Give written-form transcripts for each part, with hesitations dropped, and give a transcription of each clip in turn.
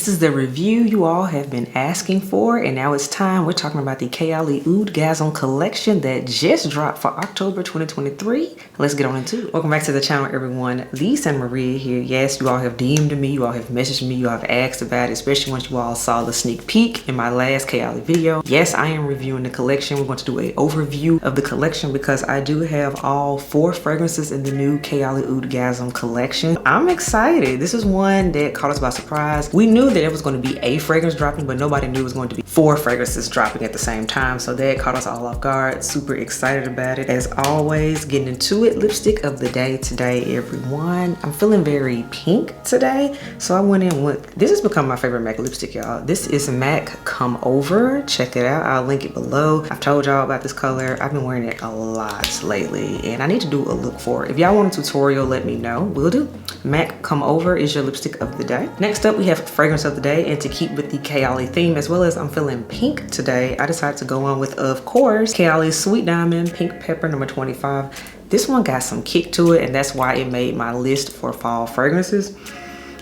This is the review you all have been asking for, and now it's time. We're talking about the Kayali Oudgasm Collection that just dropped for October 2023. Let's get on into it. Welcome back to the channel, everyone. Lisa and Maria here. Yes, you all have DM'd me, you all have messaged me, you all have asked about it, especially once you all saw the sneak peek in my last Kayali video. Yes, I am reviewing the collection. We're going to do an overview of the collection because I do have all 4 fragrances in the new Kayali Oudgasm Collection. I'm excited. This is one that caught us by surprise. We knew that there was going to be a fragrance dropping, but nobody knew it was going to be 4 fragrances dropping at the same time. So that caught us all off guard. Super excited about it. As always, getting into it. Lipstick of the day today, everyone. I'm feeling very pink today. So I went in with, this has become my favorite MAC lipstick, y'all. This is MAC Come Over. Check it out. I'll link it below. I've told y'all about this color. I've been wearing it a lot lately and I need to do a look for it. If y'all want a tutorial, let me know. Will do. MAC Come Over is your lipstick of the day. Next up, we have fragrance of the day, and to keep with the Kayali theme, as well as I'm feeling pink today, I decided to go on with, of course, Kayali's Sweet Diamond Pink Pepper number 25. This one got some kick to it, and that's why it made my list for fall fragrances.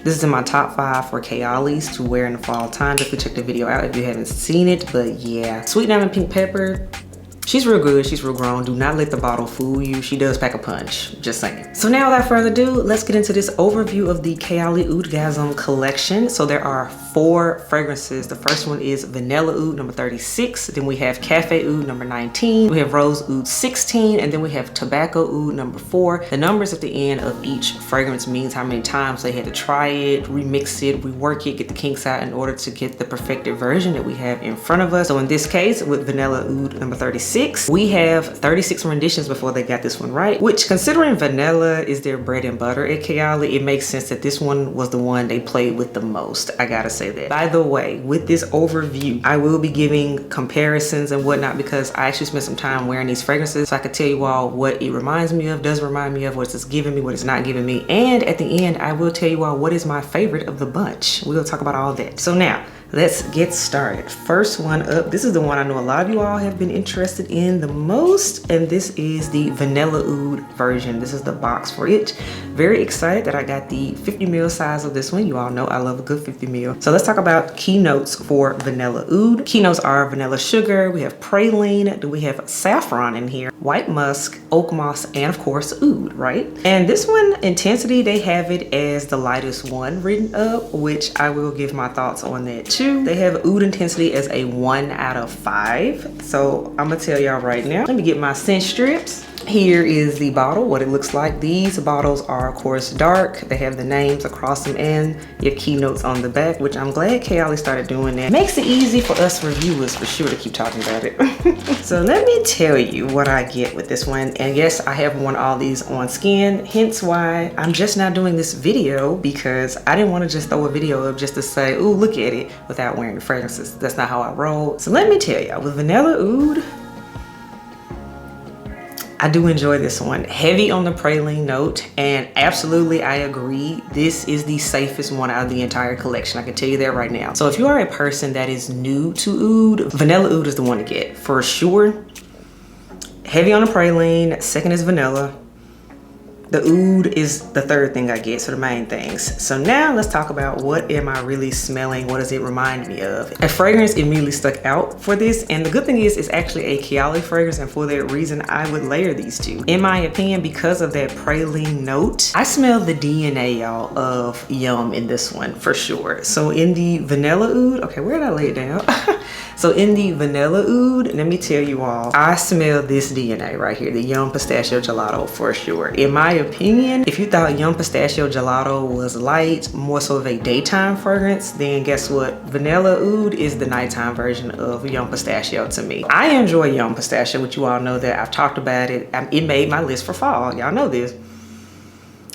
This is in my top 5 for Kayali's to wear in the fall time. Definitely check the video out if you haven't seen it, but yeah. Sweet Diamond Pink Pepper, she's real good, she's real grown. Do not let the bottle fool you. She does pack a punch, just saying. So now without further ado, let's get into this overview of the Kayali Oudgasm Collection. So there are 4 fragrances. The first one is Vanilla Oud number 36. Then we have Cafe Oud number 19. We have Rose Oud 16. And then we have Tobacco Oud number 4. The numbers at the end of each fragrance means how many times they had to try it, remix it, rework it, get the kinks out in order to get the perfected version that we have in front of us. So in this case, with Vanilla Oud number 36, we have 36 renditions before they got this one right, which, considering vanilla is their bread and butter at Kayali, it makes sense that this one was the one they played with the most. I gotta say that. By the way, with this overview, I will be giving comparisons and whatnot because I actually spent some time wearing these fragrances, so I could tell you all what it reminds me of, does remind me of, what it's giving me, what it's not giving me, and at the end, I will tell you all what is my favorite of the bunch. We'll talk about all that. So now, let's get started. First one up, this is the one I know a lot of you all have been interested in the most, and this is the Vanilla Oud version. This is the box for it. Very excited that I got the 50 ml size of this one. You all know I love a good 50 ml. So let's talk about keynotes for Vanilla Oud. Keynotes are vanilla sugar, we have praline, we have saffron in here, white musk, oak moss, and of course oud, right? And this one, intensity, they have it as the lightest one written up, which I will give my thoughts on that too. They have oud intensity as a 1 out of 5. So I'm gonna tell y'all right now. Let me get my scent strips. Here is the bottle, what it looks like. These bottles are of course dark. They have the names across them and you have keynotes on the back, which I'm glad Kayali started doing that. Makes it easy for us reviewers for sure to keep talking about it. So let me tell you what I get with this one. And yes, I have worn all these on skin, hence why I'm just now doing this video, because I didn't want to just throw a video up just to say, ooh, look at it, without wearing the fragrances. That's not how I roll. So let me tell y'all, with Vanilla Oud, I do enjoy this one. Heavy on the praline note, and absolutely I agree, this is the safest one out of the entire collection. I can tell you that right now. So if you are a person that is new to oud, Vanilla Oud is the one to get for sure. Heavy on the praline, second is vanilla. The oud is the third thing I get, so the main things. So now let's talk about what am I really smelling? What does it remind me of? A fragrance immediately stuck out for this, and the good thing is it's actually a Kayali fragrance, and for that reason, I would layer these two. In my opinion, because of that praline note, I smell the DNA, y'all, of yum in this one for sure. So in the Vanilla Oud, okay, where did I lay it down? So in the Vanilla Oud, let me tell you all, I smell this DNA right here, the Yum Pistachio Gelato for sure. In my opinion, if you thought Yum Pistachio Gelato was light, more so of a daytime fragrance, then guess what? Vanilla Oud is the nighttime version of Yum Pistachio to me. I enjoy Yum Pistachio, which you all know that I've talked about it. It made my list for fall, y'all know this.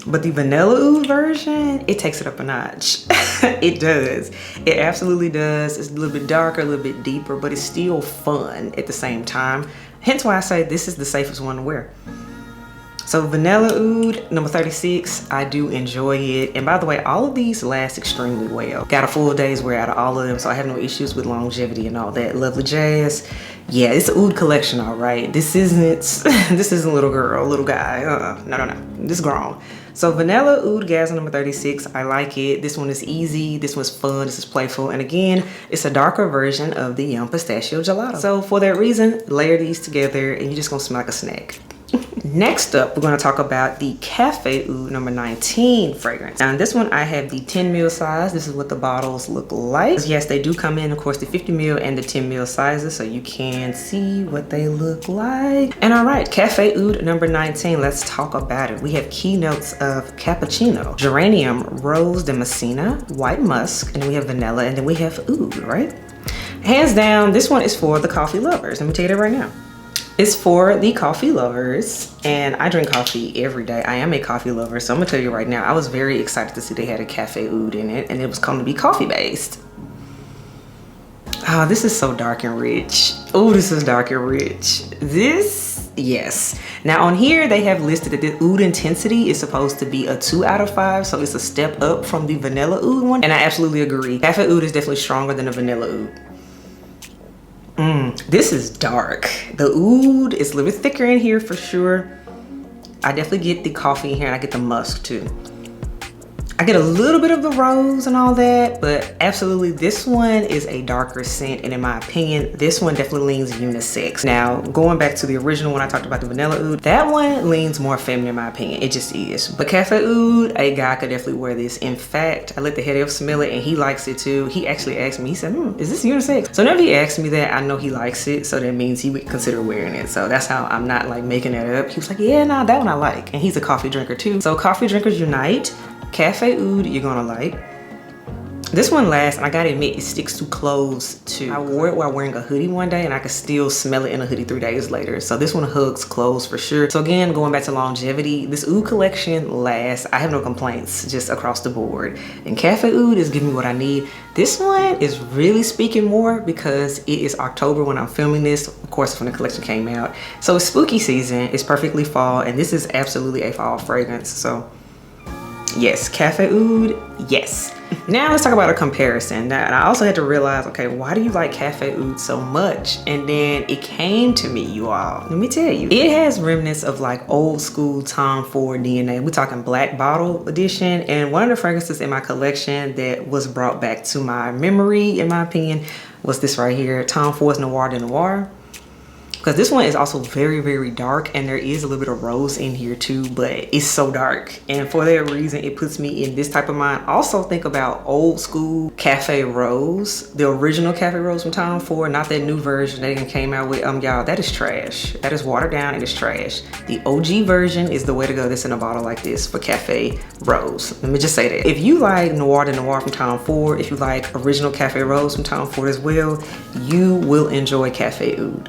But the Vanilla Oud version, it takes it up a notch. It does. It absolutely does. It's a little bit darker, a little bit deeper, but it's still fun at the same time. Hence why I say this is the safest one to wear. So Vanilla Oud, number 36, I do enjoy it. And by the way, all of these last extremely well. Got a full day's wear out of all of them, so I have no issues with longevity and all that lovely jazz. Yeah, it's an Oud collection, all right. This isn't little girl, little guy. No. This is grown. So Vanilla Oudgasm number 36, I like it. This one is easy, this one's fun, this is playful, and again, it's a darker version of the Yum Pistachio Gelato. So for that reason, layer these together and you're just gonna smell like a snack. Next up, we're going to talk about the Cafe Oud number 19 fragrance. Now in this one, I have the 10 ml size. This is what the bottles look like. Yes, they do come in, of course, the 50 ml and the 10 ml sizes, so you can see what they look like. And all right, Cafe Oud number 19, let's talk about it. We have key notes of cappuccino, geranium, rose de messina, white musk, and then we have vanilla, and then we have oud, right? Hands down, this one is for the coffee lovers. Let me tell you that right now. It's for the coffee lovers, and I drink coffee every day. I am a coffee lover, so I'm gonna tell you right now, I was very excited to see they had a Cafe Oud in it, and it was going to be coffee based. Oh, this is so dark and rich. Oh, this is dark and rich. This, yes. Now on here, they have listed that the oud intensity is supposed to be a 2 out of 5, so it's a step up from the vanilla oud one, and I absolutely agree. Cafe Oud is definitely stronger than the vanilla oud. This is dark. The oud is a little bit thicker in here for sure. I definitely get the coffee in here and I get the musk too. I get a little bit of the rose and all that, but absolutely this one is a darker scent, and in my opinion, this one definitely leans unisex. Now, going back to the original one I talked about, the vanilla oud, that one leans more feminine in my opinion. It just is. But Cafe Oud, a guy could definitely wear this. In fact, I let the head elf smell it and he likes it too. He actually asked me, he said, is this unisex? So whenever he asks me that, I know he likes it, so that means he would consider wearing it. So that's how I'm not like making that up. He was like, yeah, nah, that one I like. And he's a coffee drinker too. So coffee drinkers unite. Cafe Oud, you're gonna like. This one lasts, and I gotta admit, it sticks to clothes too. I wore it while wearing a hoodie one day, and I could still smell it in a hoodie 3 days later. So this one hugs clothes for sure. So again, going back to longevity, this Oud collection lasts. I have no complaints just across the board. And Cafe Oud is giving me what I need. This one is really speaking more because it is October when I'm filming this. Of course, when the collection came out. So it's spooky season, it's perfectly fall, and this is absolutely a fall fragrance. So yes, Cafe Oud, yes. Now let's talk about a comparison. Now, and I also had to realize, okay, why do you like Cafe Oud so much? And then it came to me, you all. Let me tell you, it has remnants of like old school Tom Ford DNA. We're talking black bottle edition. And one of the fragrances in my collection that was brought back to my memory, in my opinion, was this right here, Tom Ford's Noir de Noir. Because this one is also very, very dark, and there is a little bit of rose in here too, but it's so dark. And for that reason, it puts me in this type of mind. Also think about old school Cafe Rose, the original Cafe Rose from Tom Ford, not that new version they came out with. Y'all, that is trash. That is watered down and it's trash. The OG version is the way to go. This in a bottle like this for Cafe Rose. Let me just say that. If you like Noir de Noir from Tom Ford, if you like original Cafe Rose from Tom Ford as well, you will enjoy Cafe Oud.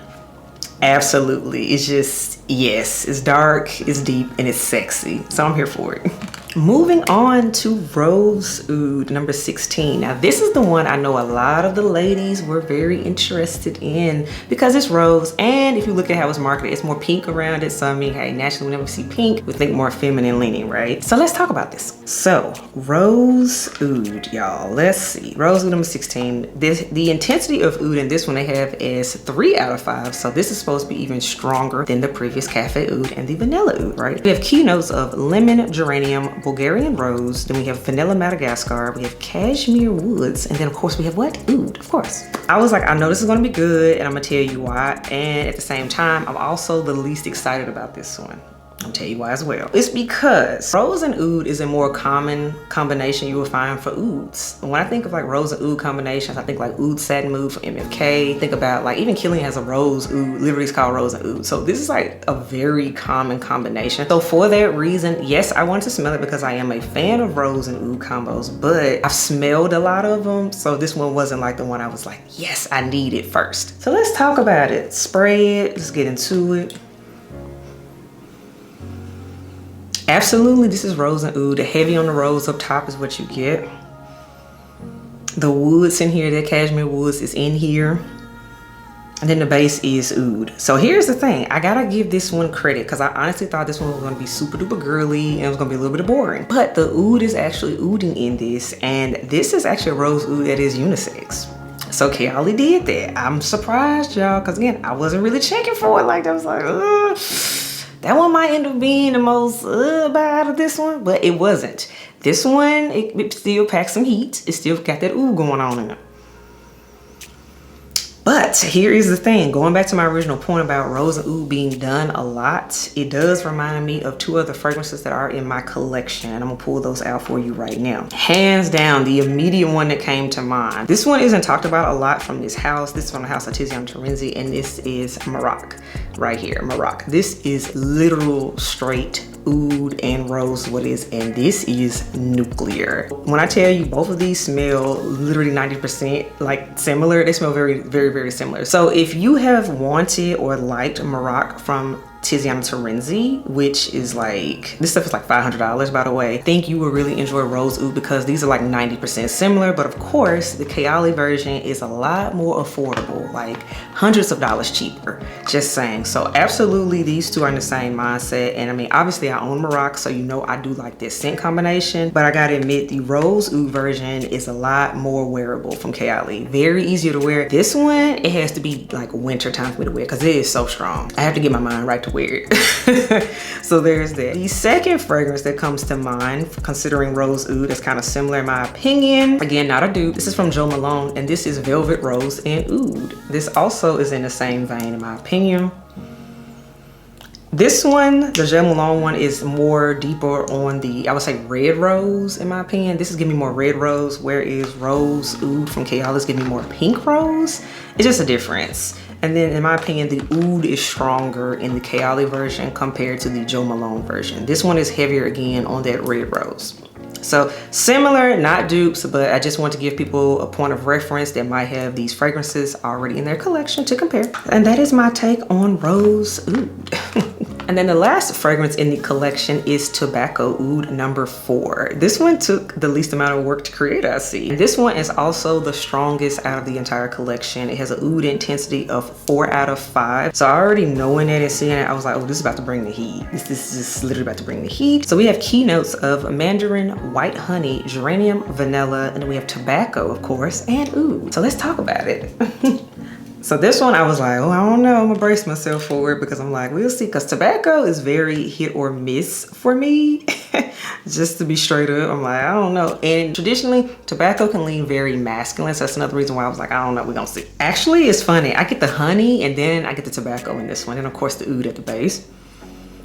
Absolutely. It's just, yes, it's dark, it's deep, and it's sexy. So I'm here for it. Moving on to Rose Oud number 16. Now this is the one I know a lot of the ladies were very interested in because it's rose, and if you look at how it's marketed, it's more pink around it. So I mean, hey, naturally whenever we see pink, we think more feminine leaning, right? So let's talk about this. So Rose Oud, y'all, let's see. Rose Oud number 16. The intensity of oud in this one they have is 3 out of 5. So this is supposed to be even stronger than the previous Cafe Oud and the vanilla oud, right? We have keynotes of lemon, geranium, Bulgarian rose, then we have vanilla Madagascar, we have cashmere woods, and then of course we have what? Oud, of course. I was like, I know this is gonna be good, and I'm gonna tell you why. And at the same time, I'm also the least excited about this one. I'll tell you why as well. It's because rose and oud is a more common combination you will find for ouds. When I think of like rose and oud combinations, I think like Oud Satin Mood from MFK. Think about like even Killian has a rose oud, literally it's called rose and oud. So this is like a very common combination. So for that reason, yes, I wanted to smell it because I am a fan of rose and oud combos, but I've smelled a lot of them. So this one wasn't like the one I was like, yes, I need it first. So let's talk about it. Spray it, let's get into it. Absolutely, this is rose and oud. The heavy on the rose up top is what you get. The woods in here, that cashmere woods is in here. And then the base is oud. So here's the thing, I gotta give this one credit because I honestly thought this one was gonna be super duper girly and it was gonna be a little bit boring. But the oud is actually ouding in this, and this is actually a rose oud that is unisex. So Kayali did that. I'm surprised, y'all, because again, I wasn't really checking for it like that. I was like, ugh. That one might end up being the most out of this one, but it wasn't. This one, it still packs some heat. It still got that oud going on in it. But here is the thing, going back to my original point about rose and oud being done a lot, it does remind me of two other fragrances that are in my collection. I'm gonna pull those out for you right now. Hands down, the immediate one that came to mind. This one isn't talked about a lot from this house. This is from the house of Tiziana Terenzi, and this is Maroc right here, Maroc. This is literal straight oud and rose what is, and this is nuclear. When I tell you both of these smell literally 90% like similar, they smell very, very, very similar. So if you have wanted or liked Maroc from Tiziana Terenzi, which is like, this stuff is like $500 by the way, I think you will really enjoy rose oud because these are like 90% similar, but of course the Kayali version is a lot more affordable, like hundreds of dollars cheaper, just saying. So absolutely these two are in the same mindset, and I mean obviously I own Maroc, so you know I do like this scent combination, but I gotta admit the rose oud version is a lot more wearable from Kayali, very easier to wear. This one, it has to be like winter time for me to wear because it is so strong. I have to get my mind right to wear it. So there's that. The second fragrance that comes to mind considering rose oud is kind of similar in my opinion, again not a dupe, this is from Jo Malone, and this is Velvet Rose and Oud. This also is in the same vein in my opinion. This one, the Jo Malone one, is more deeper on the, I would say, red rose in my opinion. This is giving me more red rose, whereas rose oud from Kayali is giving me more pink rose. It's just a difference. And then in my opinion, the oud is stronger in the Kayali version compared to the Jo Malone version. This one is heavier again on that red rose. So similar, not dupes, but I just want to give people a point of reference that might have these fragrances already in their collection to compare. And that is my take on rose oud. And then the last fragrance in the collection is Tobacco Oud number 4. This one took the least amount of work to create, I see. And this one is also the strongest out of the entire collection. It has an oud intensity of 4 out of 5. So already knowing that and seeing it, I was like, oh, this is about to bring the heat. This is literally about to bring the heat. So we have keynotes of mandarin, white honey, geranium, vanilla, and then we have tobacco, of course, and oud. So let's talk about it. So this one I was like, oh, I don't know, I'm gonna brace myself for it because I'm like, we'll see, because tobacco is very hit or miss for me. Just to be straight up, I'm like, I don't know. And traditionally, tobacco can lean very masculine, so that's another reason why I was like, I don't know, we're gonna see. Actually, it's funny, I get the honey and then I get the tobacco in this one, and of course the oud at the base.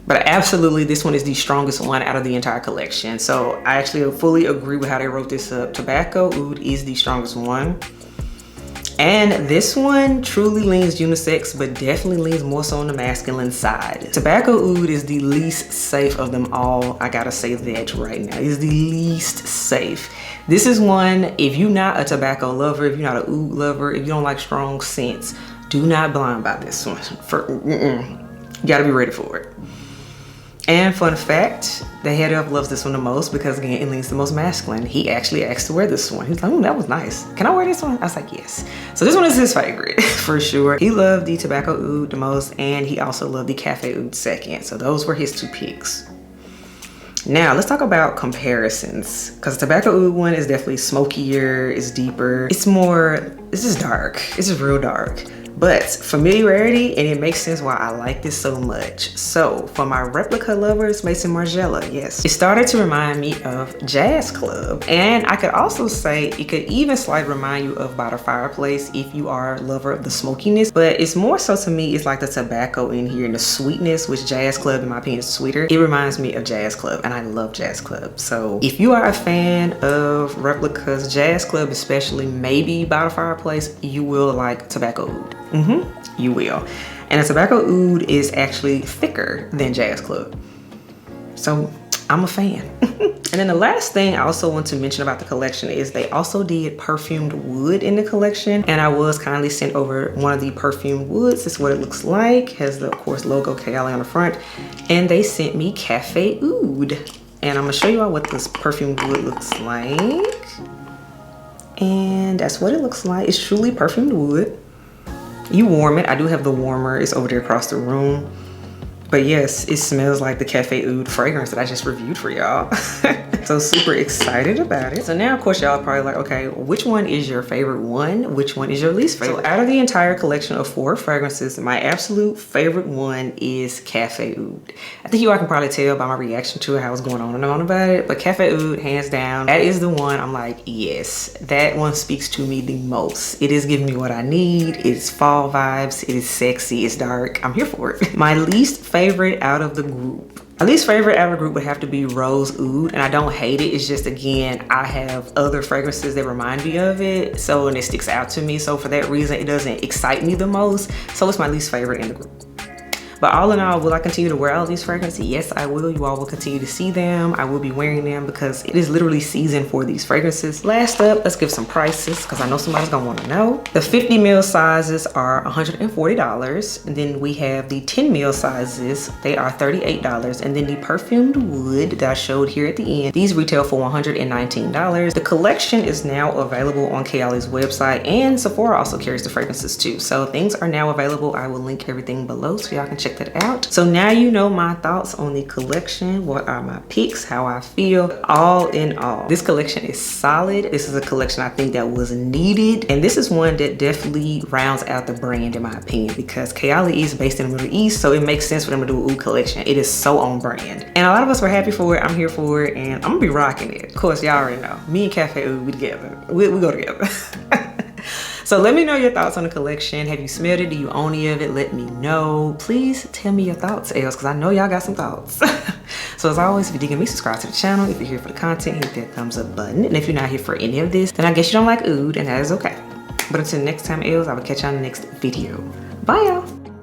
But absolutely, this one is the strongest one out of the entire collection. So I actually fully agree with how they wrote this up. Tobacco oud is the strongest one. And this one truly leans unisex, but definitely leans more so on the masculine side. Tobacco Oud is the least safe of them all. I gotta say that right now. It's the least safe. This is one, if you're not a tobacco lover, if you're not an oud lover, if you don't like strong scents, do not blind buy this one. You gotta be ready for it. And fun fact, the head elf loves this one the most because again, it leans the most masculine. He actually asked to wear this one. He's like, oh, that was nice. Can I wear this one? I was like, yes. So this one is his favorite for sure. He loved the Tobacco Oud the most, and he also loved the Cafe Oud second. So those were his two picks. Now let's talk about comparisons, because the Tobacco Oud one is definitely smokier, it's deeper, it's more, this is dark, it's just real dark. But familiarity, and it makes sense why I like this so much. So for my replica lovers, Maison Margiela, yes. It started to remind me of Jazz Club. And I could also say it could even slightly remind you of By the Fireplace if you are a lover of the smokiness. But it's more so to me, it's like the tobacco in here and the sweetness, which Jazz Club in my opinion is sweeter. It reminds me of Jazz Club, and I love Jazz Club. So if you are a fan of replicas, Jazz Club especially, maybe By the Fireplace, you will like Tobacco Oud. You will. And the Tobacco Oud is actually thicker than Jazz Club. So I'm a fan. And then the last thing I also want to mention about the collection is they also did Perfumed Wood in the collection. And I was kindly sent over one of the Perfumed Woods. This is what it looks like. Has the, of course, logo Kayali on the front. And they sent me Cafe Oud. And I'm gonna show you all what this Perfumed Wood looks like. And that's what it looks like. It's truly perfumed wood. You warm it. I do have the warmer. It's over there across the room. But yes, it smells like the Cafe Oud fragrance that I just reviewed for y'all. So super excited about it. So now, of course, y'all are probably like, okay, which one is your favorite one? Which one is your least favorite? So out of the entire collection of 4 fragrances, my absolute favorite one is Cafe Oud. I think you all can probably tell by my reaction to it how I was going on and on about it. But Cafe Oud, hands down, that is the one I'm like, yes, that one speaks to me the most. It is giving me what I need. It's fall vibes. It is sexy. It's dark. I'm here for it. My least favorite out of the group. My least favorite out of the group would have to be Rose Oud, and I don't hate it. It's just, again, I have other fragrances that remind me of it, so, and it sticks out to me. So for that reason, it doesn't excite me the most. So it's my least favorite in the group. But all in all, will I continue to wear all these fragrances? Yes, I will. You all will continue to see them. I will be wearing them because it is literally season for these fragrances. Last up, let's give some prices because I know somebody's gonna want to know. The 50 ml sizes are $140. And then we have the 10 ml sizes. They are $38. And then the Perfumed Oud that I showed here at the end, these retail for $119. The collection is now available on Kayali's website, and Sephora also carries the fragrances too. So things are now available. I will link everything below so y'all can check that out. So now you know my thoughts on the collection. What are my picks, how I feel. All in all, this collection is solid. This is a collection I think that was needed, and this is one that definitely rounds out the brand in my opinion, because Kayali is based in the Middle East, so it makes sense for them to do an Oud collection. It is so on brand, and a lot of us were happy for it. I'm here for it, and I'm gonna be rocking it. Of course, y'all already know me and Cafe Oud, we together. We go together. So let me know your thoughts on the collection. Have you smelled it? Do you own any of it? Let me know. Please tell me your thoughts, Els, because I know y'all got some thoughts. So as always, if you're digging me, subscribe to the channel. If you're here for the content, hit that thumbs up button. And if you're not here for any of this, then I guess you don't like Oud, and that is okay. But until next time, Els, I will catch you on the next video. Bye, y'all.